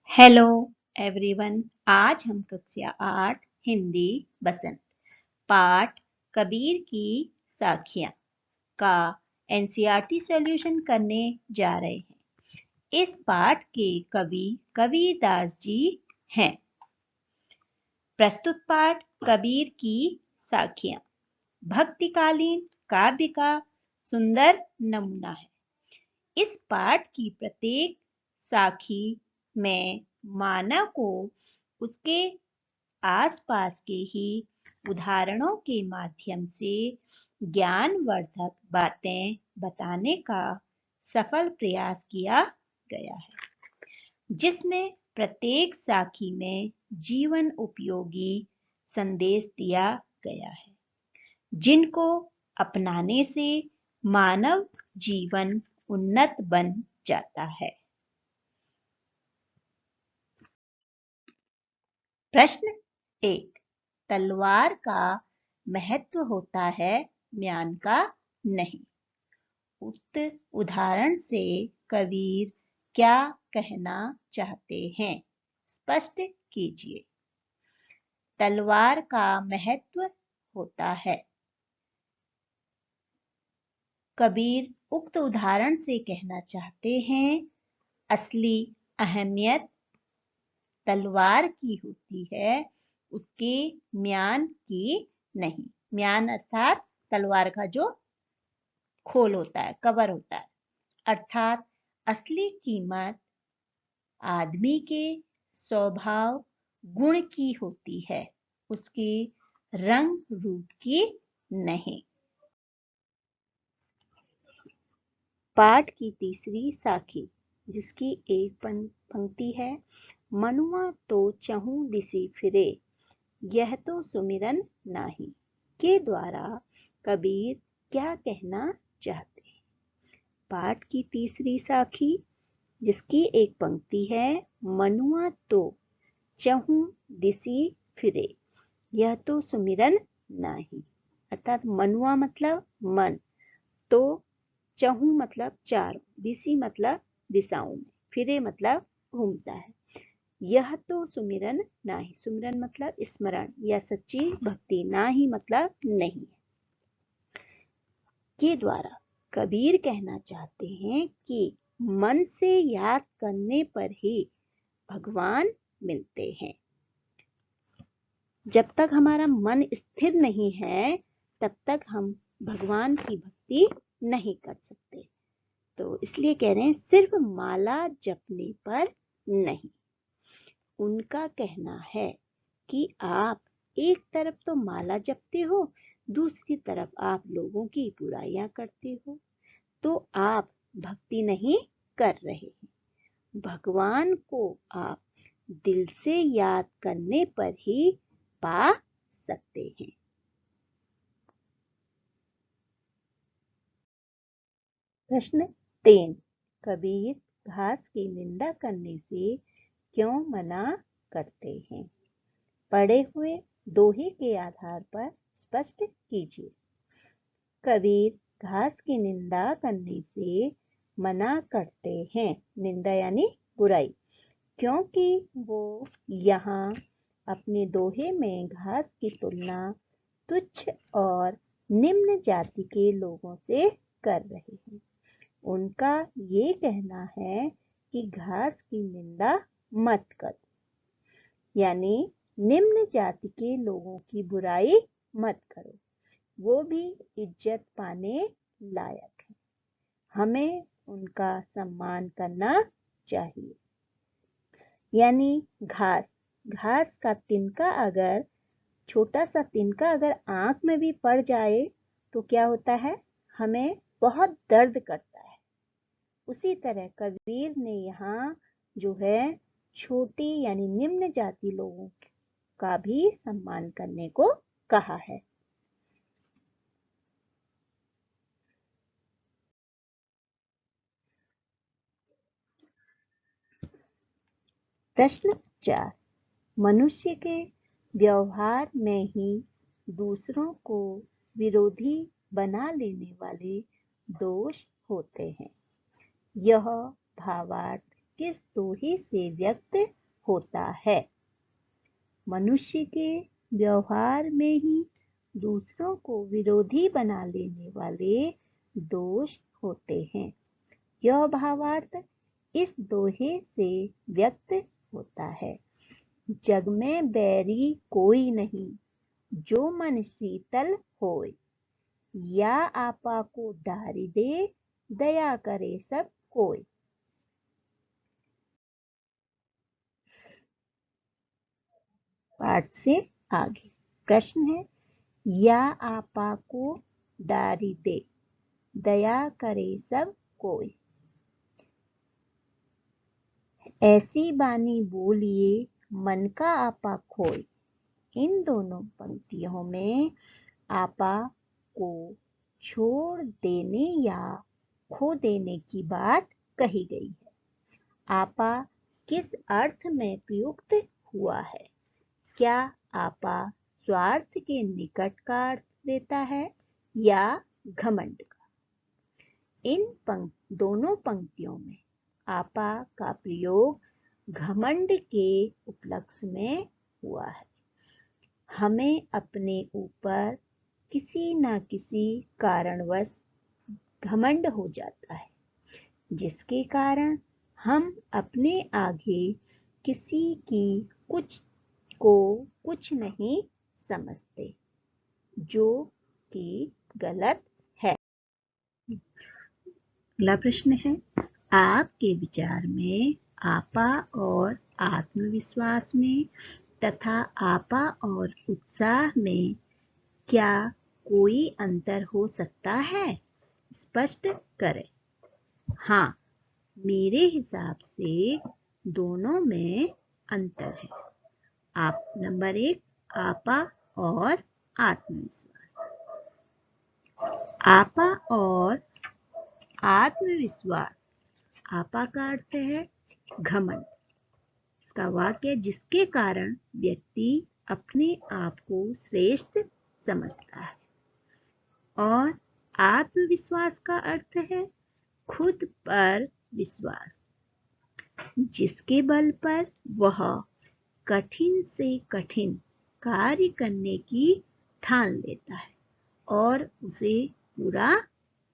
Hello everyone. आज हम कक्षा 8 हिंदी बसंत पाठ कबीर की साखियां का एनसीईआरटी सॉल्यूशन करने जा रहे हैं। इस पाठ के कवि कबीरदास जी हैं। प्रस्तुत पाठ कबीर की साखियां भक्तिकालीन काव्य का सुंदर नमूना है। इस पाठ की प्रत्येक साखी में मानव को उसके आसपास के ही उदाहरणों के माध्यम से ज्ञानवर्धक बातें बताने का सफल प्रयास किया गया है, जिसमें प्रत्येक साखी में जीवन उपयोगी संदेश दिया गया है, जिनको अपनाने से मानव जीवन उन्नत बन जाता है। प्रश्न 1। तलवार का महत्व होता है, म्यान का नहीं। उक्त उदाहरण से कबीर क्या कहना चाहते हैं, स्पष्ट कीजिए। तलवार का महत्व होता है। कबीर उक्त उदाहरण से कहना चाहते हैं, असली अहमियत तलवार की होती है, उसके म्यान की नहीं। म्यान अर्थात तलवार का जो खोल होता है, कवर होता है, अर्थात असली कीमत आदमी के स्वभाव गुण की होती है, उसके रंग रूप की नहीं। पाठ की तीसरी साखी, जिसकी एक पंक्ति है, मनुआ तो चहु दिसि फिरे, यह तो सुमिरन नाही, के द्वारा कबीर क्या कहना चाहते हैं। पाठ की तीसरी साखी, जिसकी एक पंक्ति है, मनुआ तो चहु दिसि फिरे, यह तो सुमिरन नाही, अर्थात मनुआ मतलब मन, तो चहु मतलब चार, दिशि मतलब दिशाओं में, फिरे मतलब घूमता है। यह तो सुमिरन नाही, सुमिरन मतलब स्मरण या सच्ची भक्ति, नाही मतलब नहीं। के द्वारा कबीर कहना चाहते हैं कि मन से याद करने पर ही भगवान मिलते हैं। जब तक हमारा मन स्थिर नहीं है, तब तक हम भगवान की भक्ति नहीं कर सकते। तो इसलिए कह रहे हैं, सिर्फ माला जपने पर नहीं। उनका कहना है कि आप एक तरफ तो माला जपते हो, दूसरी तरफ आप लोगों की बुराइयां करते हो, तो आप भक्ति नहीं कर रहे हैं। भगवान को आप दिल से याद करने पर ही पा सकते हैं। प्रश्न 3। कबीर घास की निंदा करने से क्यों मना करते हैं, पढ़े हुए दोहे के आधार पर स्पष्ट कीजिए। कबीर घास की निंदा करने से मना करते हैं, निंदा यानी बुराई, क्योंकि वो यहाँ अपने दोहे में घास की तुलना तुच्छ और निम्न जाति के लोगों से कर रहे हैं। उनका ये कहना है कि घास की निंदा मत करो, यानी निम्न जाति के लोगों की बुराई मत करो, वो भी इज्जत पाने लायक है, हमें उनका सम्मान करना चाहिए। यानी घास का तिनका अगर, छोटा सा तिनका अगर आंख में भी पड़ जाए तो क्या होता है, हमें बहुत दर्द करता है। उसी तरह कबीर ने यहाँ जो है छोटी यानी निम्न जाति लोगों का भी सम्मान करने को कहा है। प्रश्न 4। मनुष्य के व्यवहार में ही दूसरों को विरोधी बना लेने वाले दोष होते हैं। यह भावार्थ किस दोहे से व्यक्त होता है? मनुष्य के व्यवहार में ही दूसरों को विरोधी बना लेने वाले दोष होते हैं। यह भावार्थ इस दोहे से व्यक्त होता है। जग में बैरी कोई नहीं, जो मन शीतल होय। या आपा को डारी दे, दया करे सब कोय। पाठ से आगे प्रश्न है, या आपा को डारी दे, दया करे सब कोय। ऐसी बानी बोलिए, मन का आपा खोय। इन दोनों पंक्तियों में आपा को छोड़ देने या खो देने की बात कही गई है। आपा किस अर्थ में प्रयुक्त हुआ है? क्या आपा स्वार्थ के निकट का अर्थ देता है या घमंड का? इन दोनों पंक्तियों में आपा का प्रयोग घमंड के उपलक्ष्य में हुआ है। हमें अपने ऊपर किसी न किसी कारणवश घमंड हो जाता है, जिसके कारण हम अपने आगे किसी की कुछ नहीं समझते, जो कि गलत है। अगला प्रश्न है, आपके विचार में आपा और आत्मविश्वास में तथा आपा और उत्साह में क्या कोई अंतर हो सकता है? स्पष्ट करें। हाँ, मेरे हिसाब से दोनों में अंतर है। नंबर 1, आपा और आत्मविश्वास। आपा और आत्मविश्वास। आपा का अर्थ है घमंड। इसका वाक्य, जिसके कारण व्यक्ति अपने आप को श्रेष्ठ समझता है। और आत्मविश्वास का अर्थ है खुद पर विश्वास, जिसके बल पर वह कठिन से कठिन कार्य करने की ठान लेता है और उसे पूरा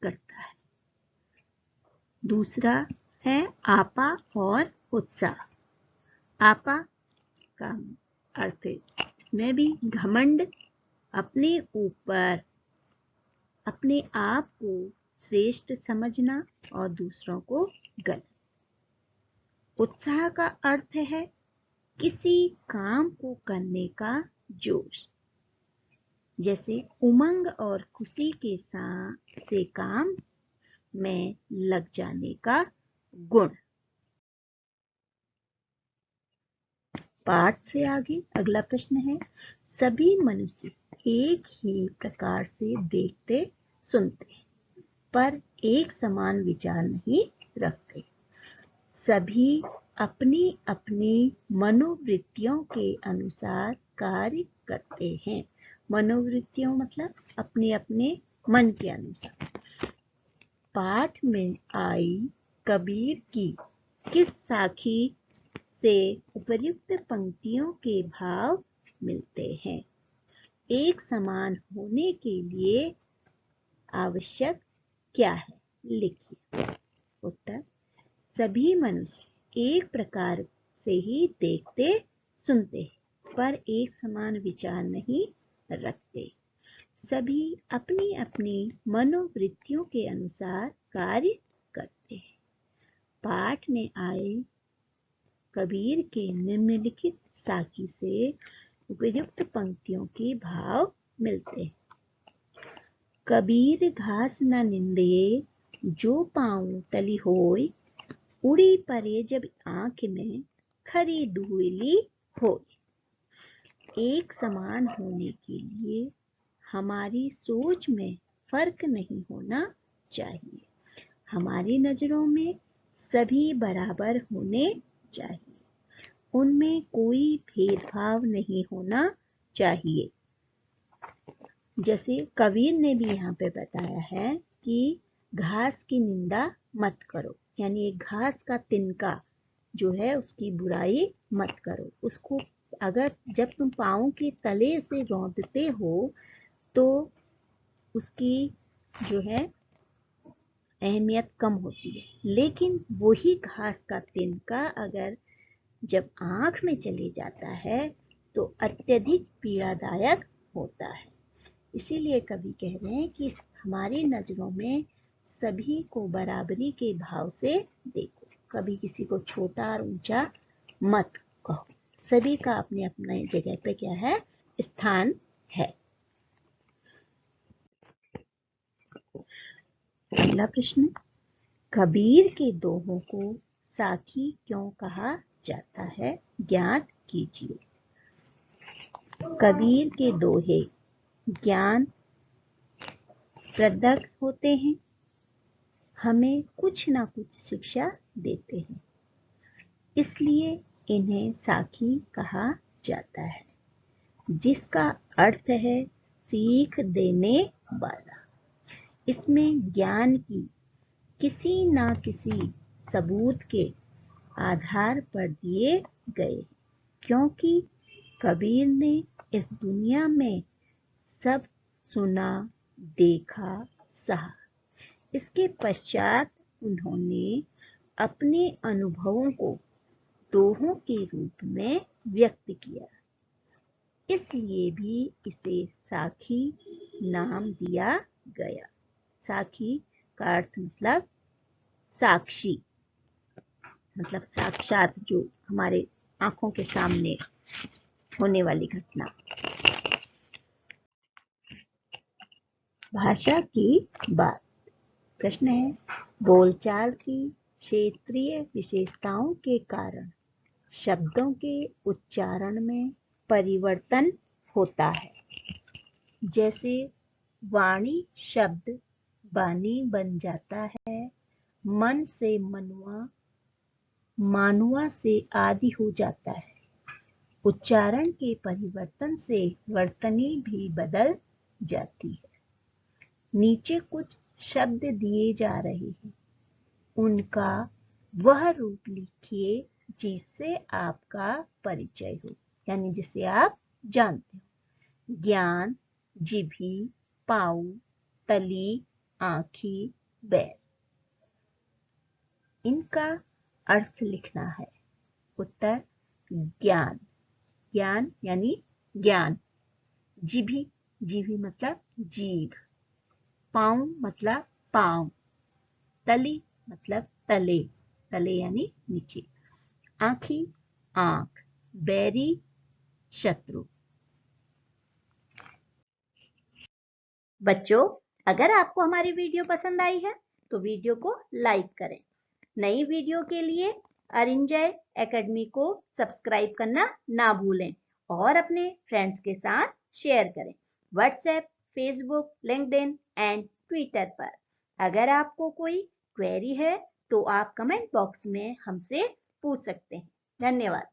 करता है। दूसरा है आपा और उत्साह। आपा का अर्थ इसमें भी घमंड, अपने ऊपर अपने आप को श्रेष्ठ समझना और दूसरों को गलत। उत्साह का अर्थ है किसी काम को करने का जोश, जैसे उमंग और खुशी के साथ से काम में लग जाने का गुण। पाठ से आगे अगला प्रश्न है, सभी मनुष्य एक ही प्रकार से देखते सुनते हैं, पर एक समान विचार नहीं रखते। सभी अपनी अपनी मनोवृत्तियों के अनुसार कार्य करते हैं। मनोवृत्तियों मतलब अपने अपने मन के अनुसार। पाठ में आई कबीर की किस साखी से उपर्युक्त पंक्तियों के भाव मिलते हैं? एक समान होने के लिए आवश्यक क्या है? लिखिए। उत्तर, सभी मनुष्य एक प्रकार से ही देखते सुनते हैं, पर एक समान विचार नहीं रखते। सभी अपनी अपनी मनोवृत्तियों के अनुसार कार्य करते हैं। पाठ में आए कबीर के निम्नलिखित साखी से उपयुक्त पंक्तियों के भाव मिलते हैं। कबीर घास न निंदे, जो पाँव तली होय। उड़ी परे जब आँख में, खरी दुहेली होय। एक समान होने के लिए हमारी सोच में फर्क नहीं होना चाहिए। हमारी नजरों में सभी बराबर होने चाहिए। उनमें कोई भेदभाव नहीं होना चाहिए। जैसे कबीर ने भी यहाँ पे बताया है कि घास की निंदा मत करो, यानी एक घास का तिनका जो है उसकी बुराई मत करो। उसको अगर जब तुम पाँव के तले से रौंदते हो तो उसकी जो है अहमियत कम होती है, लेकिन वही घास का तिनका अगर जब आँख में चले जाता है तो अत्यधिक पीड़ादायक होता है। इसीलिए कवि कह रहे हैं कि हमारी नजरों में सभी को बराबरी के भाव से देखो, कभी किसी को छोटा और ऊंचा मत कहो, सभी का अपने अपने जगह पे क्या है, स्थान है। अगला प्रश्न, कबीर के दोहों को साखी क्यों कहा जाता है, ज्ञात कीजिए। कबीर के दोहे ज्ञान प्रदक होते हैं, हमें कुछ ना कुछ शिक्षा देते हैं, इसलिए इन्हें साखी कहा जाता है, जिसका अर्थ है सीख देने वाला। इसमें ज्ञान की किसी न किसी सबूत के आधार पर दिए गए, क्योंकि कबीर ने इस दुनिया में सब सुना, देखा, सहा। इसके पश्चात उन्होंने अपने अनुभवों को दोहों के रूप में व्यक्त किया, इसलिए भी इसे साखी नाम दिया गया। साखी का अर्थ मतलब साक्षी, मतलब साक्षात, जो हमारे आंखों के सामने होने वाली घटना। भाषा की बात। प्रश्न है, बोलचाल की क्षेत्रीय विशेषताओं के कारण शब्दों के उच्चारण में परिवर्तन होता है। जैसे वाणी शब्द बानी बन जाता है, मन से मनुआ, मानुआ से आदि हो जाता है। उच्चारण के परिवर्तन से वर्तनी भी बदल जाती है। नीचे कुछ शब्द दिए जा रहे हैं, उनका वह रूप लिखिए जिससे आपका परिचय हो, यानी जिसे आप जानते हो। ज्ञान, जिभी, पाँव, तली, आँखी, बैर, इनका अर्थ लिखना है। उत्तर ज्ञान, ज्ञान यानी ज्ञान। जिभी, जिभी मतलब जीभ। पाँव मतलब पाँव। तली मतलब तले, तले यानी नीचे। आँखी, आँख। बैरी, शत्रु। बच्चों, अगर आपको हमारी वीडियो पसंद आई है तो वीडियो को लाइक करें। नई वीडियो के लिए अरिंजय एकेडमी को सब्सक्राइब करना ना भूलें और अपने फ्रेंड्स के साथ शेयर करें, WhatsApp, Facebook, LinkedIn and Twitter पर। अगर आपको कोई क्वेरी है तो आप कमेंट बॉक्स में हमसे पूछ सकते हैं। धन्यवाद।